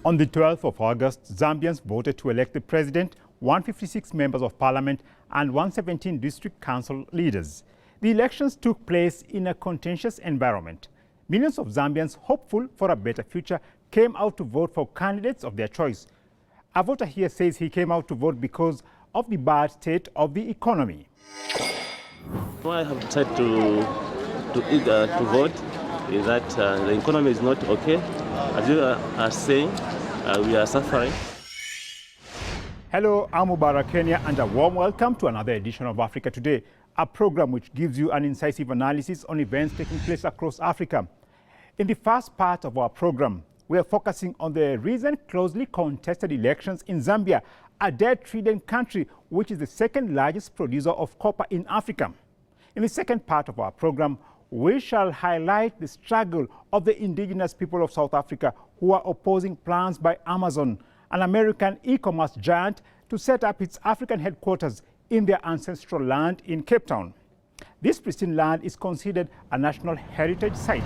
On the 12th of August, Zambians voted to elect the president, 156 members of parliament and 117 district council leaders. The elections took place in a contentious environment. Millions of Zambians hopeful for a better future came out to vote for candidates of their choice. A voter here says he came out to vote because of the bad state of the economy. Why I have decided to vote is that the economy is not okay. As you are saying, we are suffering. Hello, I'm Mubarak Kenya, and a warm welcome to another edition of Africa Today, a program which gives you an incisive analysis on events taking place across Africa. In the first part of our program, we are focusing on the recent closely contested elections in Zambia, a debt-ridden country which is the second largest producer of copper in Africa. In the second part of our program, we shall highlight the struggle of the indigenous people of South Africa who are opposing plans by Amazon, an American e-commerce giant, to set up its African headquarters in their ancestral land in Cape Town. This pristine land is considered a national heritage site.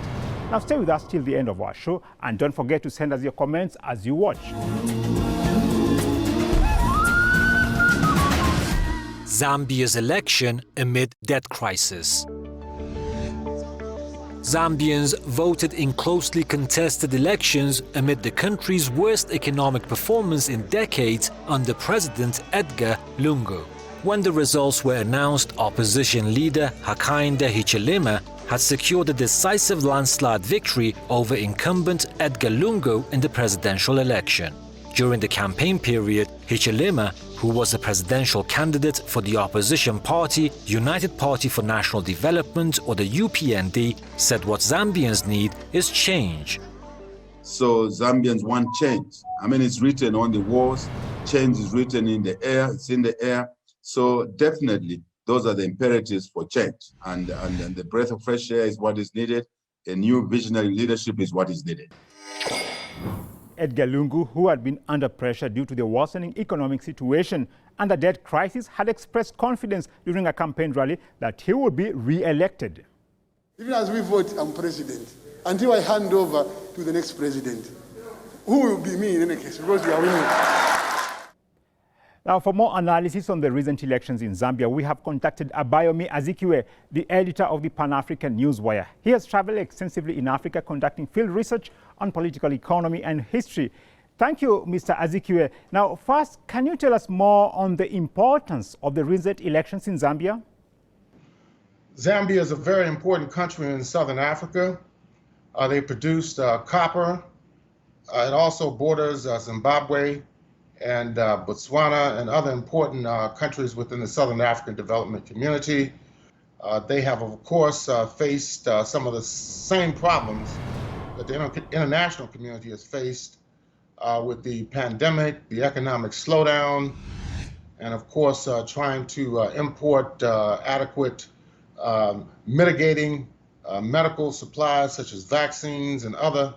Now stay with us till the end of our show, and don't forget to send us your comments as you watch. Zambia's election amid debt crisis. Zambians voted in closely contested elections amid the country's worst economic performance in decades under President Edgar Lungu. When the results were announced, opposition leader Hakainde Hichilema had secured a decisive landslide victory over incumbent Edgar Lungu in the presidential election. During the campaign period, Hichilema, who was a presidential candidate for the opposition party United Party for National Development, or the UPND, said what Zambians need is change. So Zambians want change. I mean, it's written on the walls, change is written in the air, it's in the air. So definitely, those are the imperatives for change. And the breath of fresh air is what is needed. A new visionary leadership is what is needed. Edgar Lungu, who had been under pressure due to the worsening economic situation and the debt crisis, had expressed confidence during a campaign rally that he would be re-elected. Even as we vote, I'm president. Until I hand over to the next president, who will be me in any case, because we are winning. Now, for more analysis on the recent elections in Zambia, we have contacted Abayomi Azikiwe, the editor of the Pan-African Newswire. He has traveled extensively in Africa, conducting field research on political economy and history. Thank you, Mr. Azikiwe. Now, first, can you tell us more on the importance of the recent elections in Zambia? Zambia is a very important country in southern Africa. They produced copper. It also borders Zimbabwe and Botswana and other important countries within the Southern African Development Community. They have, of course, faced some of the same problems that the international community has faced with the pandemic, the economic slowdown, and of course, trying to import adequate mitigating medical supplies such as vaccines and other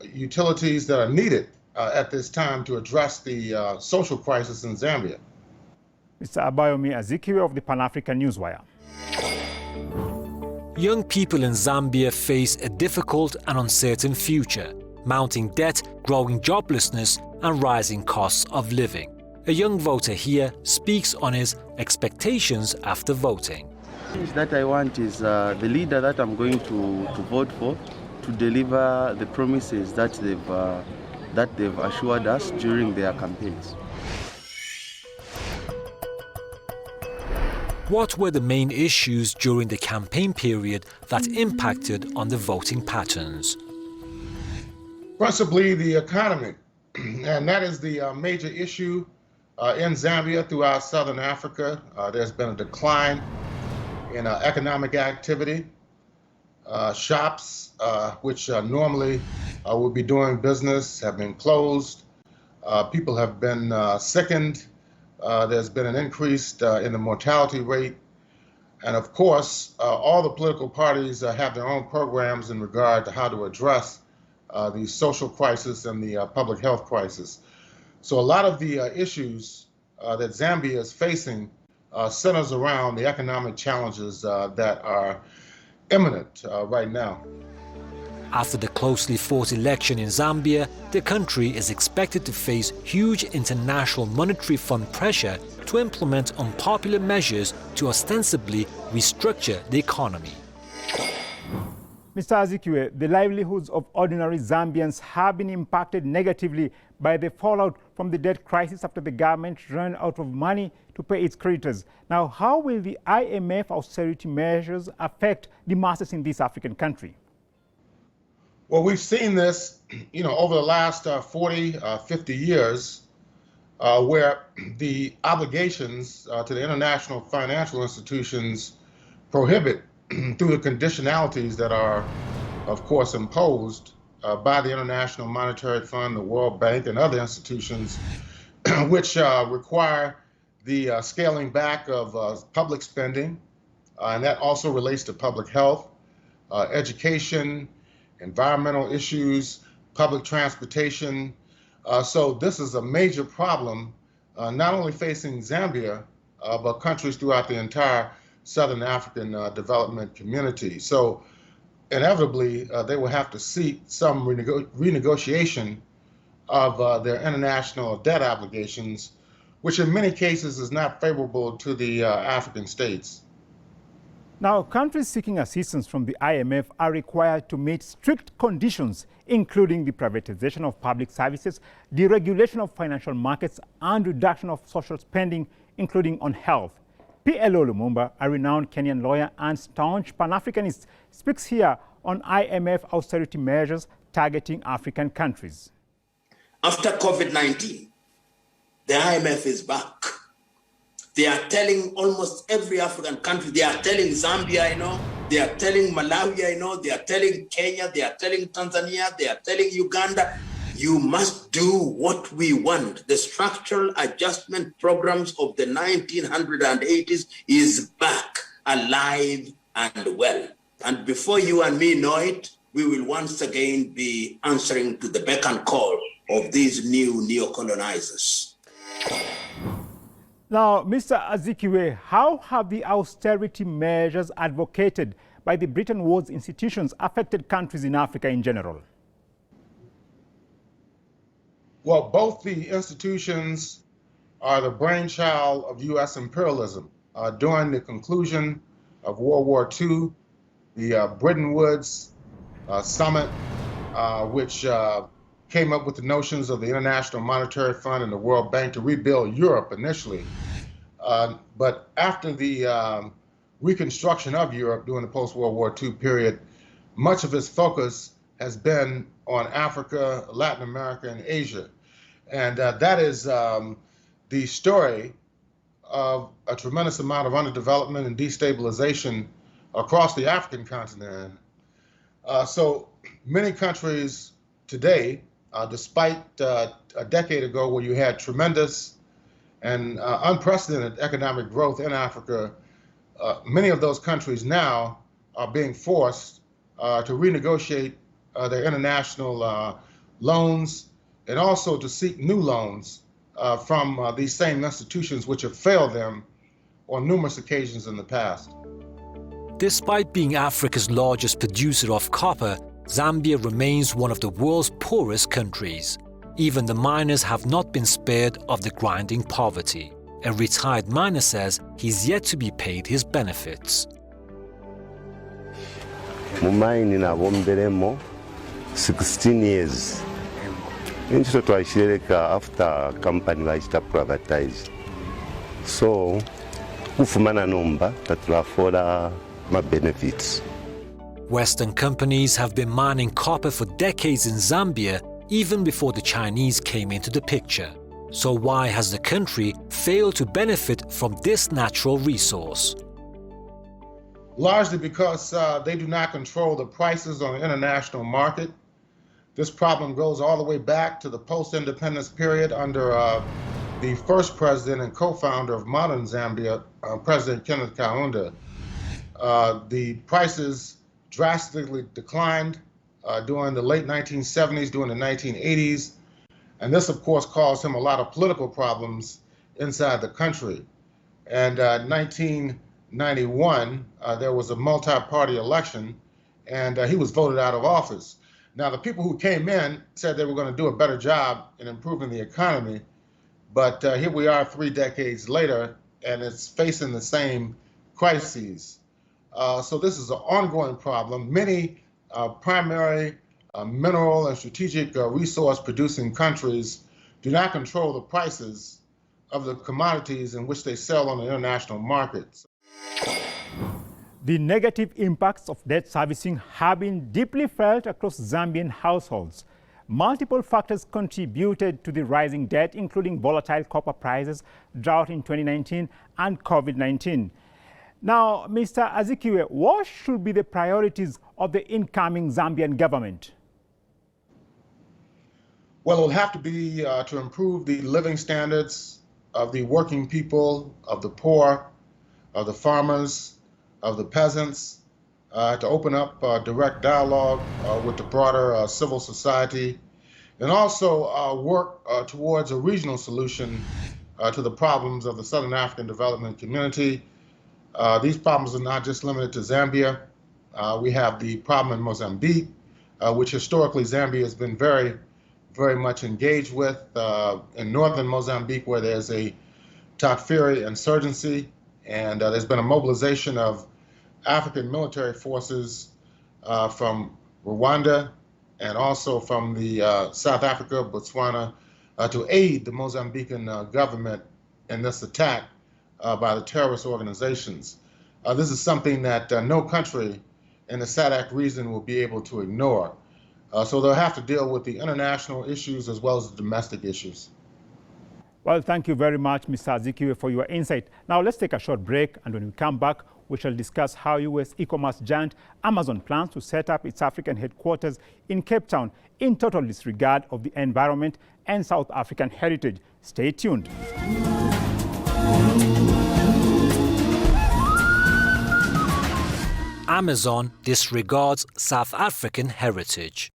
utilities that are needed at this time to address the social crisis in Zambia. Mr. Abayomi Azikiwe of the Pan-African Newswire. Young people in Zambia face a difficult and uncertain future, mounting debt, growing joblessness, and rising costs of living. A young voter here speaks on his expectations after voting. The things that I want is the leader that I'm going to vote for to deliver the promises that they've assured us during their campaigns. What were the main issues during the campaign period that impacted on the voting patterns? Principally the economy, and that is the major issue in Zambia throughout Southern Africa. There's been a decline in economic activity. Shops, which normally would be doing business, have been closed. People have been sickened. There's been an increase in the mortality rate. And of course, all the political parties have their own programs in regard to how to address the social crisis and the public health crisis. So a lot of the issues that Zambia is facing centers around the economic challenges that are imminent right now. After the closely fought election in Zambia, the country is expected to face huge international monetary fund pressure to implement unpopular measures to ostensibly restructure the economy. Mr. Azikiwe, the livelihoods of ordinary Zambians have been impacted negatively by the fallout from the debt crisis after the government ran out of money to pay its creditors. Now, how will the IMF austerity measures affect the masses in this African country? Well, we've seen this, over the last 40, 50 years, where the obligations to the international financial institutions prohibit through the conditionalities that are, of course, imposed by the International Monetary Fund, the World Bank, and other institutions, which require the scaling back of public spending, and that also relates to public health, education, environmental issues, public transportation. So this is a major problem, not only facing Zambia, but countries throughout the entire Southern African development community. So inevitably, they will have to seek some renegotiation of their international debt obligations, which in many cases is not favorable to the African states. Now, countries seeking assistance from the IMF are required to meet strict conditions, including the privatization of public services, deregulation of financial markets, and reduction of social spending, including on health. PLO Lumumba, a renowned Kenyan lawyer and staunch Pan-Africanist, speaks here on IMF austerity measures targeting African countries. After COVID-19, the IMF is back. They are telling almost every African country, they are telling Zambia, they are telling Malawi, they are telling Kenya, they are telling Tanzania, they are telling Uganda, you must do what we want. The structural adjustment programs of the 1980s is back, alive and well. And before you and me know it, we will once again be answering to the beck and call of these new neo-colonizers. Now, Mr. Azikiwe, how have the austerity measures advocated by the Bretton Woods institutions affected countries in Africa in general? Well, both the institutions are the brainchild of U.S. imperialism. During the conclusion of World War II, the Bretton Woods Summit, which came up with the notions of the International Monetary Fund and the World Bank to rebuild Europe initially. But after the reconstruction of Europe during the post-World War II period, much of its focus has been on Africa, Latin America, and Asia. And that is the story of a tremendous amount of underdevelopment and destabilization across the African continent. So many countries today, despite a decade ago where you had tremendous and unprecedented economic growth in Africa, many of those countries now are being forced to renegotiate their international loans and also to seek new loans from these same institutions which have failed them on numerous occasions in the past. Despite being Africa's largest producer of copper, Zambia remains one of the world's poorest countries. Even the miners have not been spared of the grinding poverty. A retired miner says he's yet to be paid his benefits. Mumaini na bomberemo 16 years. Incho twashireka after company wachita privatized. So kufumana numba tatulafola my benefits. Western companies have been mining copper for decades in Zambia, even before the Chinese came into the picture. So why has the country failed to benefit from this natural resource? Largely because they do not control the prices on the international market. This problem goes all the way back to the post-independence period under the first president and co-founder of modern Zambia, President Kenneth Kaunda. The prices drastically declined during the late 1970s, during the 1980s, and this, of course, caused him a lot of political problems inside the country. And 1991, there was a multi-party election, and he was voted out of office. Now, the people who came in said they were going to do a better job in improving the economy, but here we are 3 decades later, and it's facing the same crises. So this is an ongoing problem. Many primary mineral and strategic resource producing countries do not control the prices of the commodities in which they sell on the international markets. The negative impacts of debt servicing have been deeply felt across Zambian households. Multiple factors contributed to the rising debt, including volatile copper prices, drought in 2019, and COVID-19. Now, Mr. Azikiwe, what should be the priorities of the incoming Zambian government? Well, it will have to be to improve the living standards of the working people, of the poor, of the farmers, of the peasants, to open up direct dialogue with the broader civil society, and also work towards a regional solution to the problems of the Southern African Development Community. These problems are not just limited to Zambia. We have the problem in Mozambique, which historically Zambia has been very much engaged with, in northern Mozambique, where there's a Takfiri insurgency, and there's been a mobilization of African military forces from Rwanda and also from the South Africa, Botswana, to aid the Mozambican government in this attack by the terrorist organizations. This is something that no country in the SADC region will be able to ignore. So they'll have to deal with the international issues as well as the domestic issues. Well, thank you very much, Mr. Azikiwe, for your insight. Now, let's take a short break, and when we come back, we shall discuss how U.S. e-commerce giant Amazon plans to set up its African headquarters in Cape Town in total disregard of the environment and South African heritage. Stay tuned. Amazon disregards South African heritage.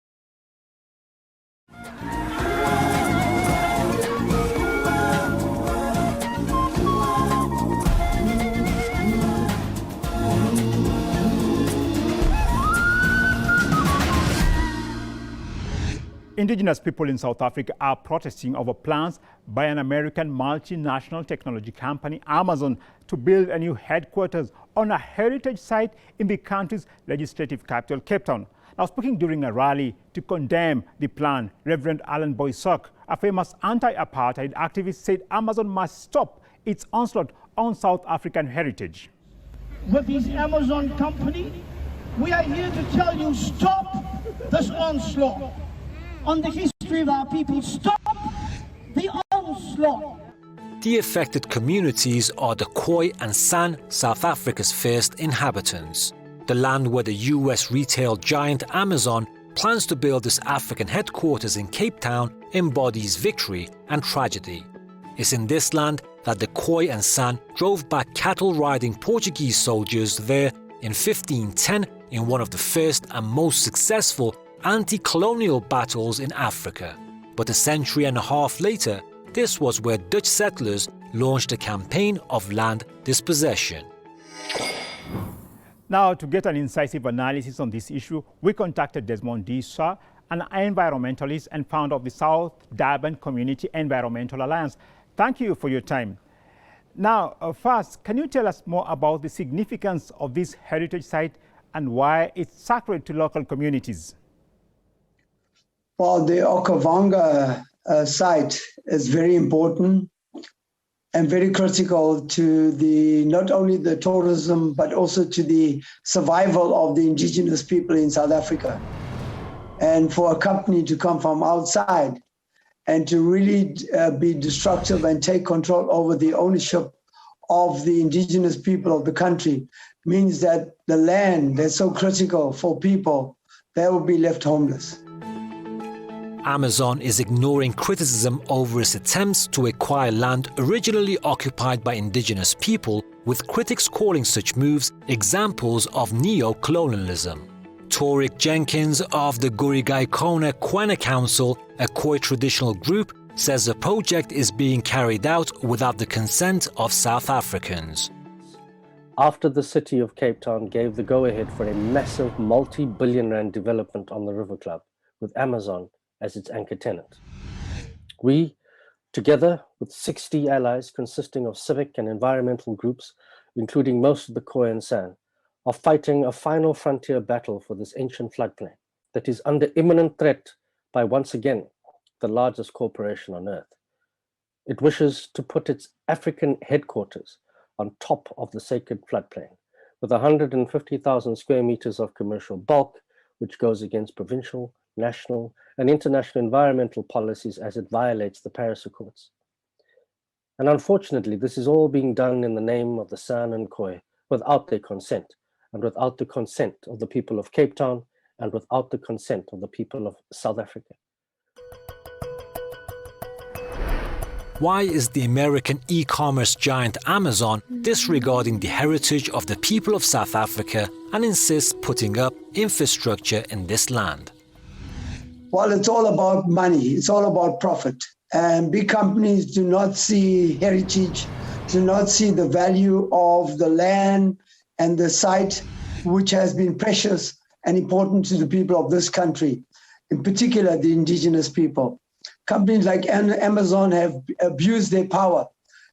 Indigenous people in South Africa are protesting over plans by an American multinational technology company, Amazon, to build a new headquarters on a heritage site in the country's legislative capital, Cape Town. Now, speaking during a rally to condemn the plan, Reverend Alan Boysock, a famous anti-apartheid activist, said Amazon must stop its onslaught on South African heritage. With this Amazon company, we are here to tell you, stop this onslaught on the history of our people. Stop the onslaught. The affected communities are the Khoi and San, South Africa's first inhabitants. The land where the US retail giant Amazon plans to build its African headquarters in Cape Town embodies victory and tragedy. It's in this land that the Khoi and San drove back cattle-riding Portuguese soldiers there in 1510 in one of the first and most successful anti-colonial battles in Africa. But a century and a half later, this was where Dutch settlers launched a campaign of land dispossession. Now, to get an incisive analysis on this issue, we contacted Desmond Disa, an environmentalist and founder of the South Durban Community Environmental Alliance. Thank you for your time. Now, first, can you tell us more about the significance of this heritage site and why it's sacred to local communities? Well, the Okavango site is very important and very critical to not only the tourism, but also to the survival of the indigenous people in South Africa. And for a company to come from outside and to really be destructive and take control over the ownership of the indigenous people of the country means that the land that's so critical for people, they will be left homeless. Amazon is ignoring criticism over its attempts to acquire land originally occupied by indigenous people, with critics calling such moves examples of neo-colonialism. Torik Jenkins of the Gurigaikona Kwana Council, a Khoi traditional group, says the project is being carried out without the consent of South Africans. After the city of Cape Town gave the go-ahead for a massive multi-billion rand development on the River Club, with Amazon as its anchor tenant. We, together with 60 allies consisting of civic and environmental groups, including most of the Khoi and San, are fighting a final frontier battle for this ancient floodplain that is under imminent threat by, once again, the largest corporation on earth. It wishes to put its African headquarters on top of the sacred floodplain, with 150,000 square meters of commercial bulk, which goes against provincial, national, and international environmental policies as it violates the Paris Accords. And unfortunately, this is all being done in the name of the San and Khoi without their consent, and without the consent of the people of Cape Town, and without the consent of the people of South Africa. Why is the American e-commerce giant Amazon disregarding the heritage of the people of South Africa and insists putting up infrastructure in this land? Well, it's all about money. It's all about profit. And big companies do not see heritage, do not see the value of the land and the site, which has been precious and important to the people of this country, in particular the indigenous people. Companies like Amazon have abused their power,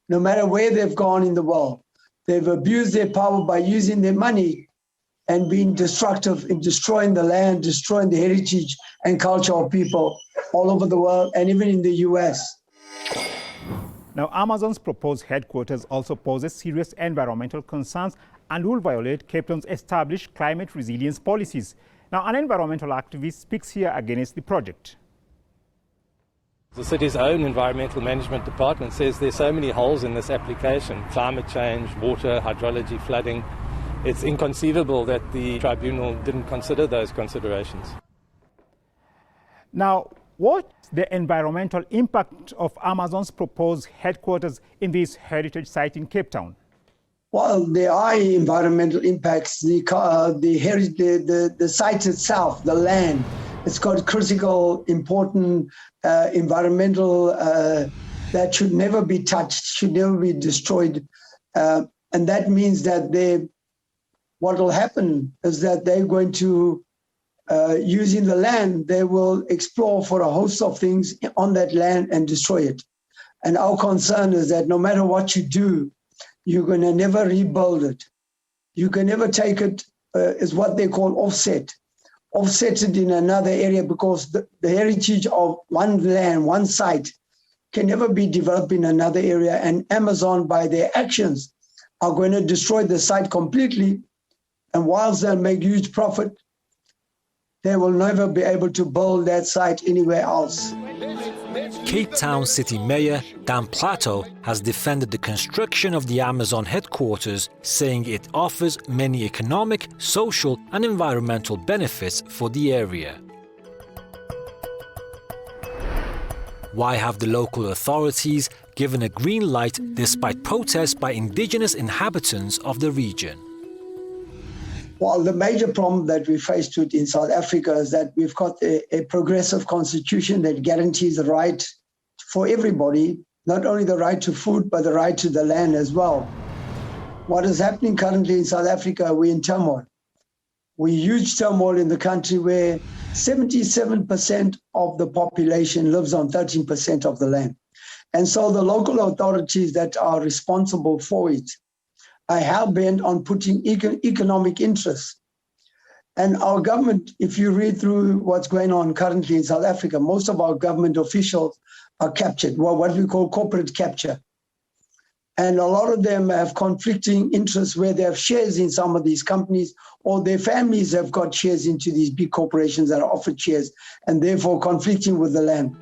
no matter where they've gone in the world. They've abused their power by using their money and being destructive in destroying the land, destroying the heritage and culture of people all over the world, and even in the US. Now, Amazon's proposed headquarters also poses serious environmental concerns and will violate Cape Town's established climate resilience policies. Now, an environmental activist speaks here against the project. The city's own environmental management department says there's so many holes in this application: climate change, water, hydrology, flooding. It's inconceivable that the tribunal didn't consider those considerations. Now, what's the environmental impact of Amazon's proposed headquarters in this heritage site in Cape Town? Well, there are environmental impacts. The site itself, the land, it's got critical, important environmental that should never be touched, should never be destroyed. And that means that what will happen is that they're going to, using the land, they will explore for a host of things on that land and destroy it. And our concern is that no matter what you do, you're going to never rebuild it. You can never take it, is what they call offset it in another area, because the heritage of one land, one site, can never be developed in another area. And Amazon, by their actions, are going to destroy the site completely. And whilst they'll make huge profit, they will never be able to build that site anywhere else. Cape Town City Mayor Dan Plato has defended the construction of the Amazon headquarters, saying it offers many economic, social and environmental benefits for the area. Why have the local authorities given a green light despite protests by indigenous inhabitants of the region? Well, the major problem that we face with in South Africa is that we've got a progressive constitution that guarantees the right for everybody, not only the right to food, but the right to the land as well. What is happening currently in South Africa, we're in turmoil. We're huge turmoil in the country where 77% of the population lives on 13% of the land. And so the local authorities that are responsible for it are hell-bent on putting economic interests. And our government, if you read through what's going on currently in South Africa, most of our government officials are captured, what we call corporate capture. And a lot of them have conflicting interests where they have shares in some of these companies, or their families have got shares into these big corporations that are offered shares, and therefore conflicting with the land.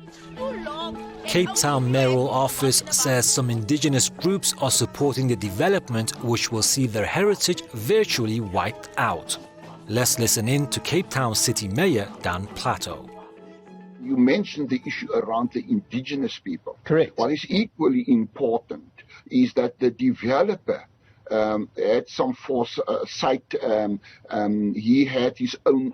Cape Town Mayoral Office says some indigenous groups are supporting the development, which will see their heritage virtually wiped out. Let's listen in to Cape Town City Mayor Dan Plato. You mentioned the issue around the indigenous people. Correct. What is equally important is that the developer had some foresight. He had his own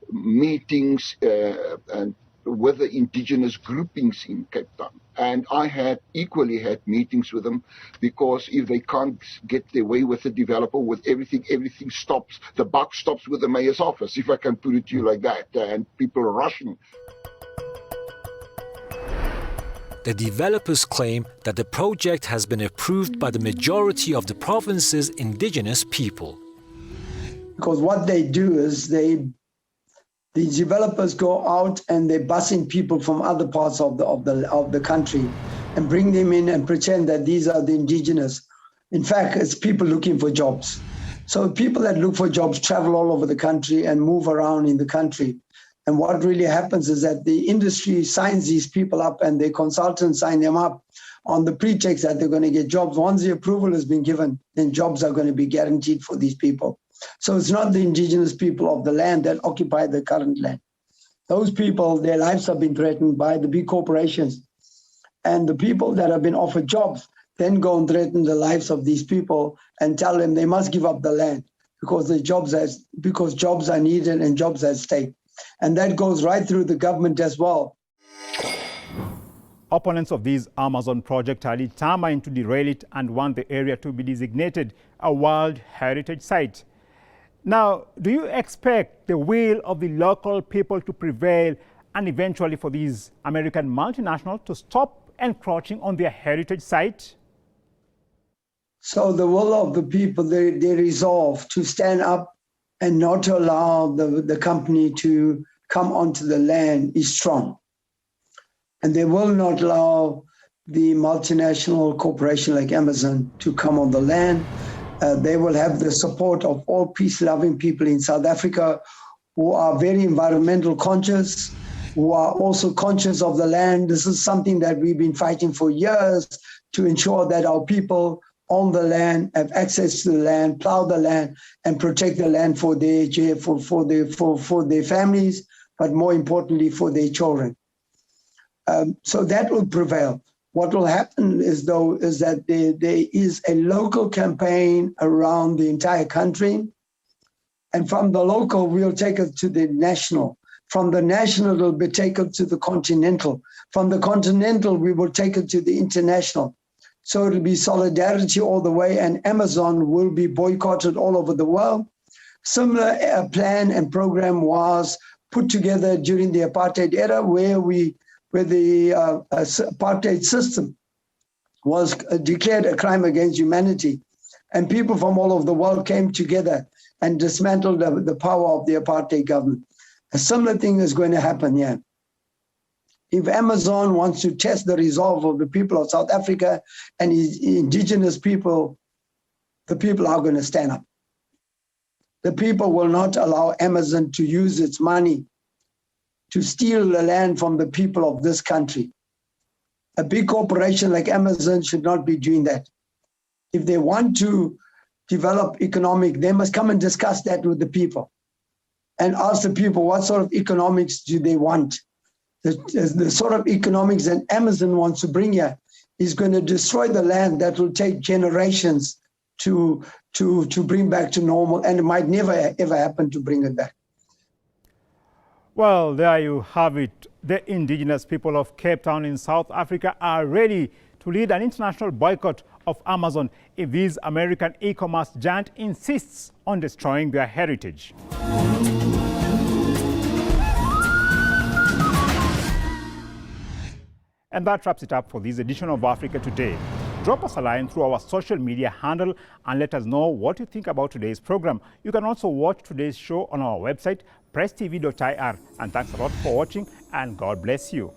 meetings and with the indigenous groupings in Cape Town. And I equally had meetings with them, because if they can't get their way with the developer, with everything stops. The buck stops with the mayor's office, if I can put it to you like that, and people are rushing. The developers claim that the project has been approved by the majority of the province's indigenous people. Because what they do is the developers go out and they're busing people from other parts of the country and bring them in and pretend that these are the indigenous. In fact, it's people looking for jobs. So people that look for jobs travel all over the country and move around in the country. And what really happens is that the industry signs these people up, and the consultants sign them up on the pretext that they're going to get jobs. Once the approval has been given, then jobs are going to be guaranteed for these people. So it's not the indigenous people of the land that occupy the current land. Those people, their lives have been threatened by the big corporations. And the people that have been offered jobs then go and threaten the lives of these people and tell them they must give up the land because jobs are needed and jobs are at stake. And that goes right through the government as well. Opponents of this Amazon project are determined to derail it and want the area to be designated a World Heritage Site. Now, do you expect the will of the local people to prevail and eventually for these American multinationals to stop encroaching on their heritage site? So the will of the people, they resolve to stand up and not to allow the company to come onto the land is strong. And they will not allow the multinational corporation like Amazon to come on the land. They will have the support of all peace-loving people in South Africa who are very environmental conscious, who are also conscious of the land. This is something that we've been fighting for years to ensure that our people own the land, have access to the land, plow the land, and protect the land for their families, but more importantly for their children. So that will prevail. What will happen is that there is a local campaign around the entire country, and from the local we'll take it to the national. From the national, it will be taken to the continental. From the continental, we will take it to the international. So it'll be solidarity all the way, and Amazon will be boycotted all over the world. Similar plan and program was put together during the apartheid era, where the apartheid system was declared a crime against humanity, and people from all over the world came together and dismantled the power of the apartheid government. A similar thing is going to happen here. If Amazon wants to test the resolve of the people of South Africa and indigenous people, the people are going to stand up. The people will not allow Amazon to use its money to steal the land from the people of this country. A big corporation like Amazon should not be doing that. If they want to develop economic, they must come and discuss that with the people and ask the people what sort of economics do they want. The sort of economics that Amazon wants to bring here is going to destroy the land that will take generations to bring back to normal, and it might never ever happen to bring it back. Well, there you have it. The indigenous people of Cape Town in South Africa are ready to lead an international boycott of Amazon if this American e-commerce giant insists on destroying their heritage. And that wraps it up for this edition of Africa Today. Drop us a line through our social media handle and let us know what you think about today's program. You can also watch today's show on our website, presstv.ir. And thanks a lot for watching, and God bless you.